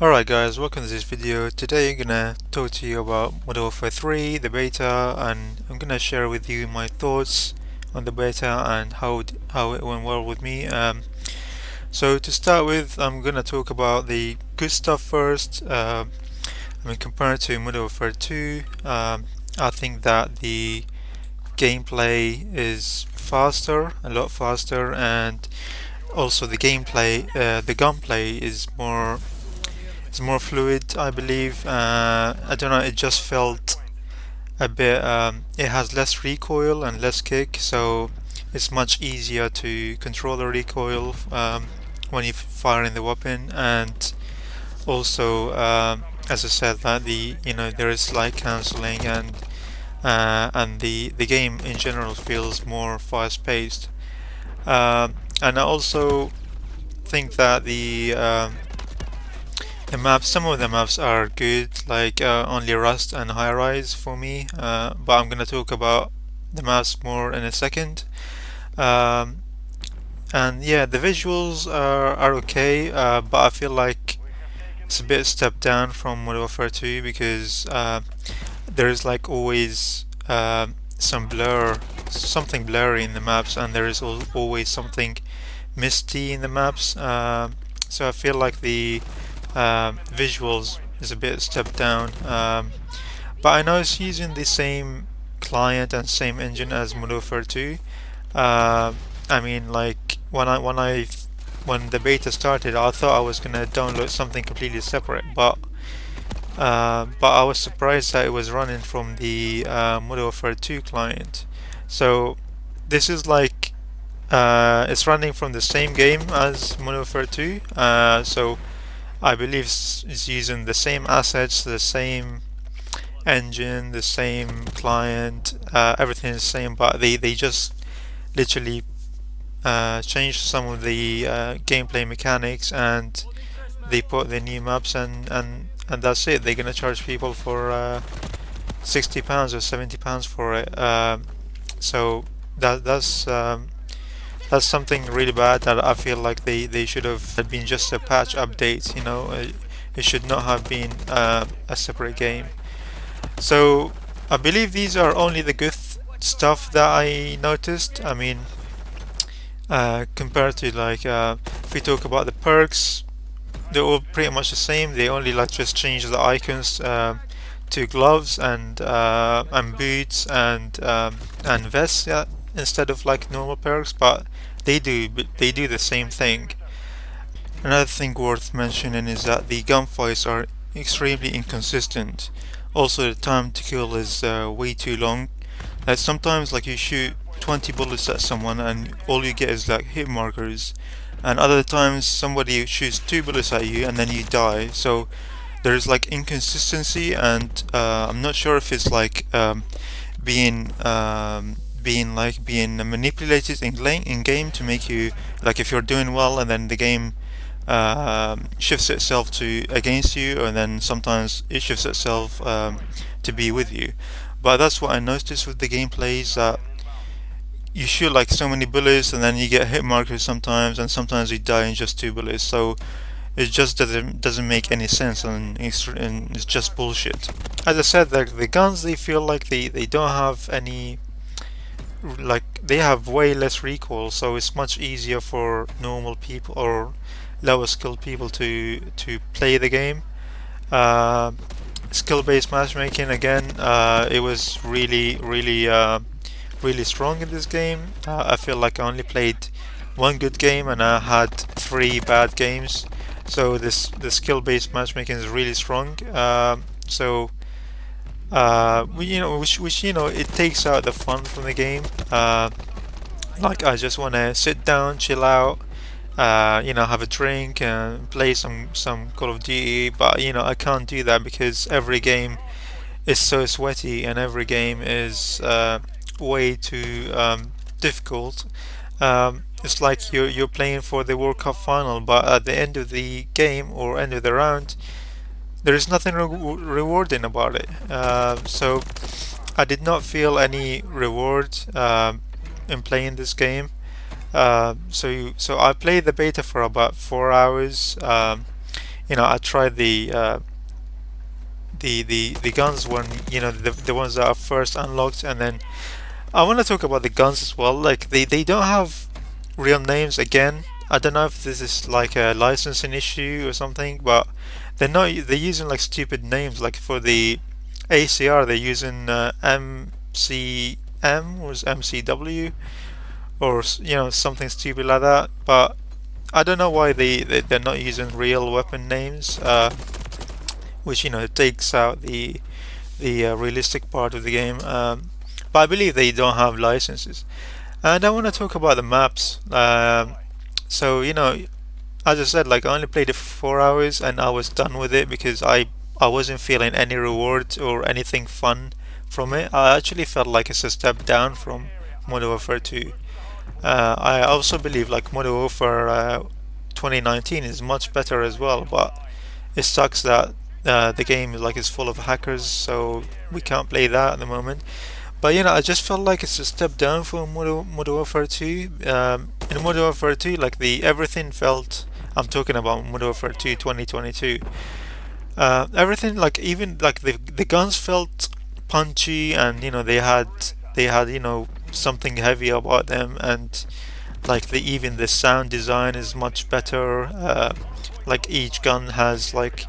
Alright guys, welcome to this video. Today I'm gonna talk to you about MW3, the beta, and I'm gonna share with you my thoughts on the beta and how it went well with me. So to start with, I'm gonna talk about the good stuff first. Compared to MW2, I think that the gameplay is faster, a lot faster, and also the gunplay is more fluid, I believe. I don't know, it just felt a bit, it has less recoil and less kick, so it's much easier to control the recoil when you're firing the weapon. And also, as I said, that there is slide cancelling, and the game in general feels more fast paced. And I also think that some of the maps are good, like only Rust and High Rise for me, but I'm gonna talk about the maps more in a second. Um, and yeah, the visuals are okay, but I feel like it's a bit step down from Modern Warfare 2 because there is like always something blurry in the maps, and there is always something misty in the maps. So I feel like the visuals is a bit step down, but I know it's using the same client and same engine as Modern Warfare 2. I mean, like when the beta started, I thought I was gonna download something completely separate, but I was surprised that it was running from the Modern Warfare 2 client. So this is like it's running from the same game as Modern Warfare 2. So I believe it's using the same assets, the same engine, the same client, everything is the same, but they just literally changed some of the gameplay mechanics, and they put the new maps, and that's it. They're gonna charge people for £60 or £70 for it. So that's something really bad that I feel like they should have been just a patch update. It should not have been a separate game. So I believe these are only the good stuff that I noticed. I mean, compared to if we talk about the perks, they're all pretty much the same. They only just change the icons to gloves and boots and vests, yeah, instead of like normal perks, but they do the same thing. Another thing worth mentioning is that the gunfights are extremely inconsistent. Also, the time to kill is way too long. Like sometimes, like you shoot 20 bullets at someone and all you get is like hit markers, and other times somebody shoots 2 bullets at you and then you die. So there's like inconsistency, and I'm not sure if it's like being being manipulated in game to make you, like, if you're doing well and then the game shifts itself to against you, and then sometimes it shifts itself to be with you. But that's what I noticed with the gameplays, that you shoot like so many bullets and then you get hit markers sometimes, and sometimes you die in just 2 bullets. So it just doesn't make any sense, and it's just bullshit. As I said, the guns, they feel like they don't have any, like, they have way less recoil, so it's much easier for normal people or lower skilled people to play the game. Skill-based matchmaking, again, it was really strong in this game. I feel like I only played one good game and I had 3 bad games. So the skill-based matchmaking is really strong. So which it takes out the fun from the game. Like, I just want to sit down, chill out, have a drink and play some Call of Duty. But I can't do that because every game is so sweaty and every game is way too difficult. It's like you're playing for the World Cup final, but at the end of the game or end of the round, there is nothing rewarding about it. So I did not feel any reward in playing this game. So I played the beta for about 4 hours. I tried the guns when the ones that are first unlocked, and then I want to talk about the guns as well. Like they don't have real names again. I don't know if this is like a licensing issue or something, but they're using like stupid names. Like for the ACR, they're using MCM or MCW or something stupid like that. But I don't know why they're not using real weapon names, which it takes out the realistic part of the game. But I believe they don't have licenses. And I want to talk about the maps. So as I said, like I only played it for 4 hours and I was done with it because I wasn't feeling any reward or anything fun from it. I actually felt like it's a step down from Modern Warfare 2. I also believe like Modern Warfare 2019 is much better as well, but it sucks that the game is full of hackers, so we can't play that at the moment. But I just felt like it's a step down from Modern Warfare 2. In Modern Warfare 2, like the everything felt. I'm talking about Modern Warfare 2 2022. Everything, like even like the guns felt punchy, and they had something heavy about them, and like even the sound design is much better. Like each gun has like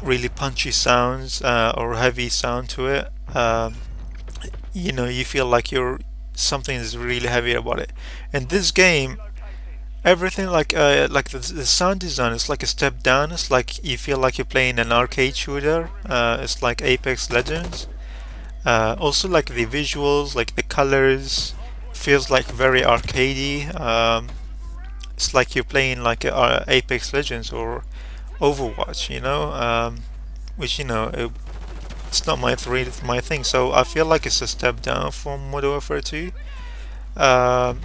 really punchy sounds or heavy sound to it. You feel like something is really heavy about it. In this game, everything like the sound design is like a step down. It's like you feel like you're playing an arcade shooter. It's like Apex Legends. Also, like the visuals, like the colors, feels like very arcadey. It's like you're playing like Apex Legends or Overwatch, which it's not my thing. So I feel like it's a step down from Modern Warfare 2. Um,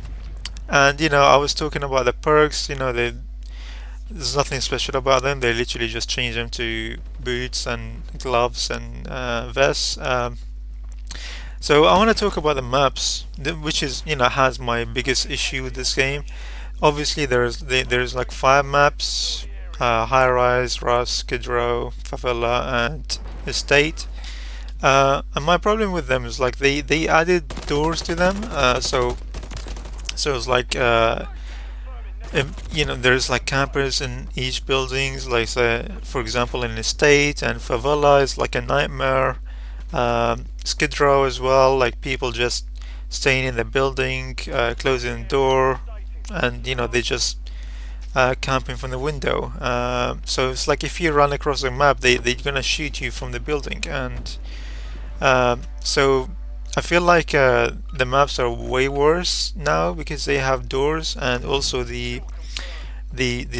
and I was talking about the perks. There's nothing special about them. They literally just change them to boots and gloves and vests. So I want to talk about the maps, which is has my biggest issue with this game. Obviously, there's like 5 maps: High Rise, Rust, Skid Row, Favela, and Estate. And my problem with them is like they added doors to them. So it's like there's like campers in each buildings. Like for example, in Estate and Favela is like a nightmare. Skid Row as well, like people just staying in the building, closing the door, and they just camping from the window. So it's like if you run across the map, they're gonna shoot you from the building, and so I feel like the maps are way worse now because they have doors, and also the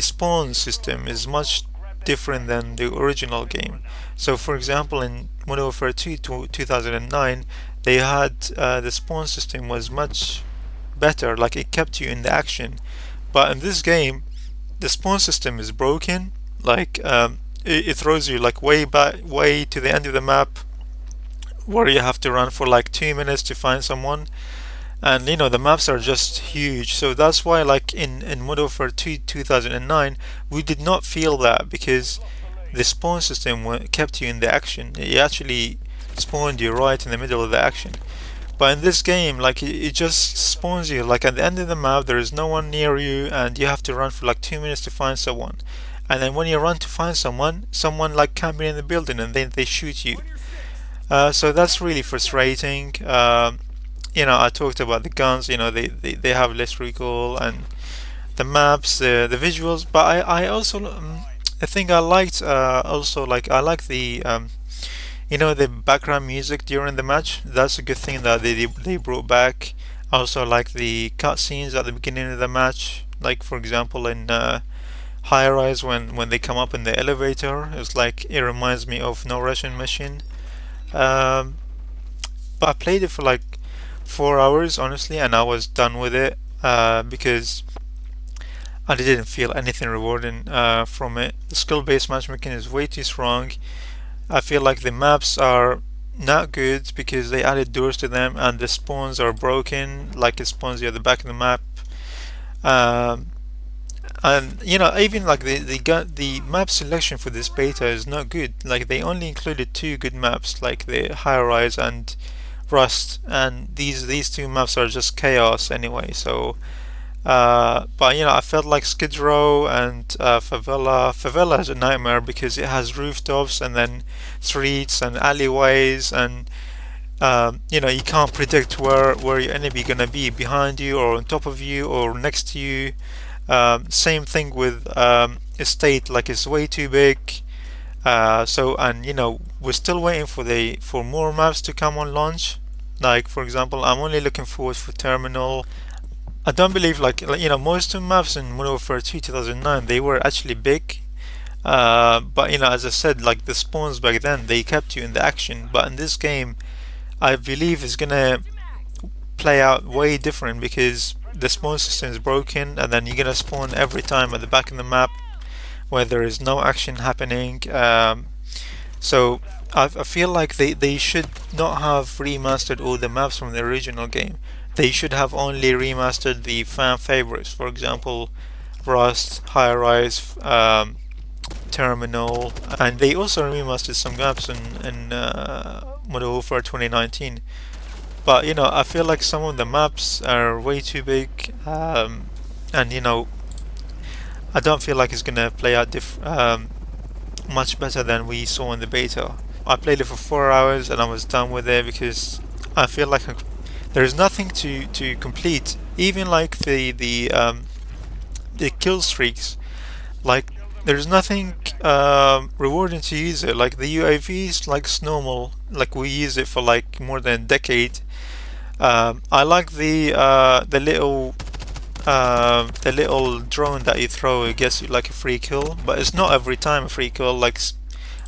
spawn system is much different than the original game. So for example, in Modern Warfare 2 2009, they had the spawn system was much better, like it kept you in the action. But in this game, the spawn system is broken. Like it throws you like way back, way to the end of the map, where you have to run for like 2 minutes to find someone. And the maps are just huge. So that's why like in Modern Warfare 2 2009, we did not feel that because the spawn system kept you in the action. It actually spawned you right in the middle of the action. But in this game, like it just spawns you like at the end of the map. There is no one near you, and you have to run for like 2 minutes to find someone. And then when you run to find someone like camping in the building, and then they shoot you. So that's really frustrating. I talked about the guns. They have less recoil, and the maps, the visuals. But I also I think I liked also like I like the background music during the match. That's a good thing that they brought back. I also like the cutscenes at the beginning of the match. Like for example in High Rise, when they come up in the elevator, it's like it reminds me of No Russian Machine. Um, but I played it for like 4 hours honestly, and I was done with it because I didn't feel anything rewarding from it. The skill-based matchmaking is way too strong. I feel like the maps are not good because they added doors to them, and the spawns are broken, like it spawns you at the back of the map. Um, And even like the map selection for this beta is not good. Like they only included two good maps, like the High Rise and Rust, and these two maps are just chaos anyway. So but I felt like Skid Row and Favela is a nightmare because it has rooftops and then streets and alleyways, and you can't predict where your enemy gonna be, behind you or on top of you or next to you. Same thing with Estate, like it's way too big. So and we're still waiting for more maps to come on launch. Like for example, I'm only looking forward for Terminal. I don't believe most of the maps in Modern Warfare 2 2009 they were actually big. But as I said, like the spawns back then they kept you in the action. But in this game, I believe it's gonna play out way different because the spawn system is broken, and then you're gonna spawn every time at the back of the map where there is no action happening. So I feel like they should not have remastered all the maps from the original game. They should have only remastered the fan favorites. For example, Rust, High Rise, Terminal, and they also remastered some maps in Modern Warfare 2019. But I feel like some of the maps are way too big, and I don't feel like it's gonna play out much better than we saw in the beta. I played it for 4 hours and I was done with it because I feel like there's nothing to complete. Even like the kill streaks, like there's nothing rewarding to use it. Like the UAVs, like it's normal. Like we use it for like more than a decade. I like the little drone that you throw. It gets you like a free kill, but it's not every time a free kill. Like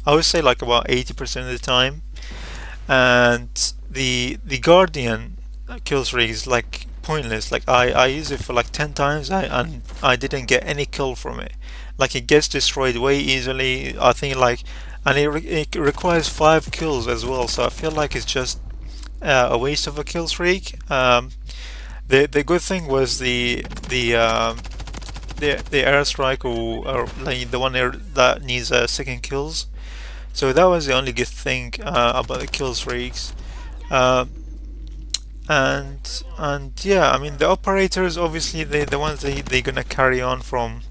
I would say like about 80% of the time. And the Guardian kill streak is like pointless. Like I use it for like 10 times and I didn't get any kill from it. Like it gets destroyed way easily. I think like, and it requires 5 kills as well. So I feel like it's just a waste of a kill streak. The good thing was the airstrike, or like the one that needs 2nd kills. So that was the only good thing about the kill streaks. And yeah, I mean the operators, obviously the ones they gonna carry on from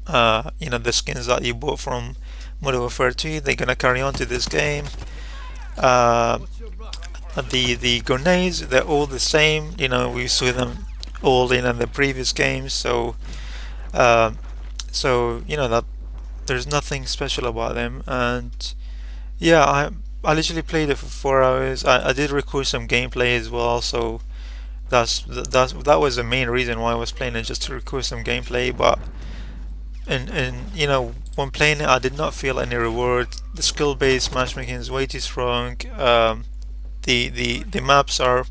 the skins that you bought from Modern Warfare 2. They're gonna carry on to this game. Uh, the grenades, they're all the same. We saw them all in the previous games. So uh, that there's nothing special about them. And yeah, I literally played it for 4 hours. I did record some gameplay as well. So that was the main reason why I was playing it, just to record some gameplay. But and when playing it, I did not feel any reward. The skill-based matchmaking is way too strong. The maps are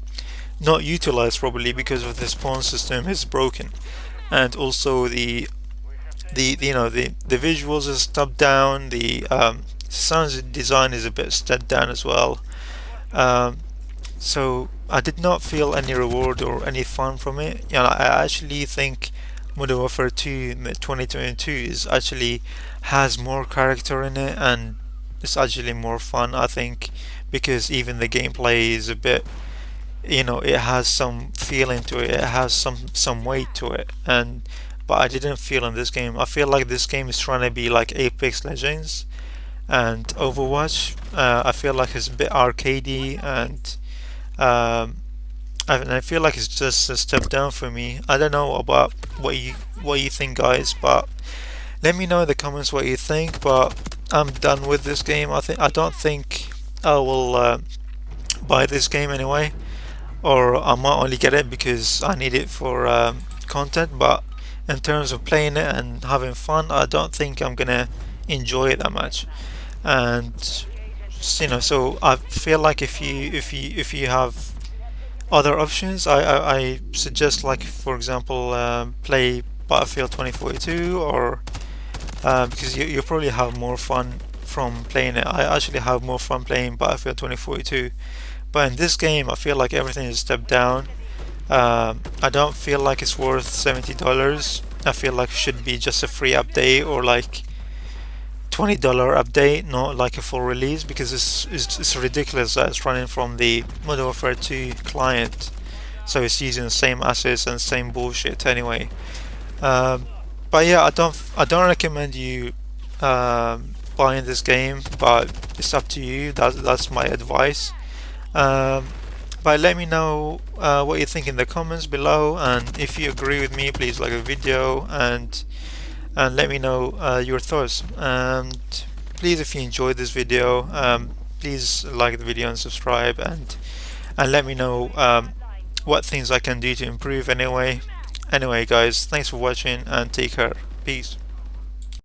not utilized properly because of the spawn system is broken, and also the visuals is stepped down. The sound design is a bit stepped down as well. Um, so I did not feel any reward or any fun from it. I actually think Modern Warfare 2 in 2022 is actually has more character in it, and it's actually more fun, I think, because even the gameplay is a bit, it has some feeling to it. It has some weight to it, and but I didn't feel in this game. I feel like this game is trying to be like Apex Legends and Overwatch. I feel like it's a bit arcadey, and um, I feel like it's just a step down for me. I don't know about what you think, guys, but let me know in the comments what you think. But I'm done with this game. I don't think I will buy this game anyway, or I might only get it because I need it for content. But in terms of playing it and having fun, I don't think I'm gonna enjoy it that much. And so I feel like if you have other options, I suggest, like for example, play Battlefield 2042, or because you probably have more fun from playing it. I actually have more fun playing Battlefield 2042, but in this game I feel like everything is stepped down. I don't feel like it's worth $70. I feel like it should be just a free update or like $20 update, not like a full release, because it's ridiculous that it's running from the Modern Warfare 2 client, so it's using the same assets and same bullshit anyway. Um, but yeah, I don't recommend you buying this game, but it's up to you. That's my advice. Um, but let me know what you think in the comments below, and if you agree with me, please like the video and let me know your thoughts. And please, if you enjoyed this video, please like the video and subscribe, and let me know what things I can do to improve. Anyway, guys, thanks for watching and take care. Peace.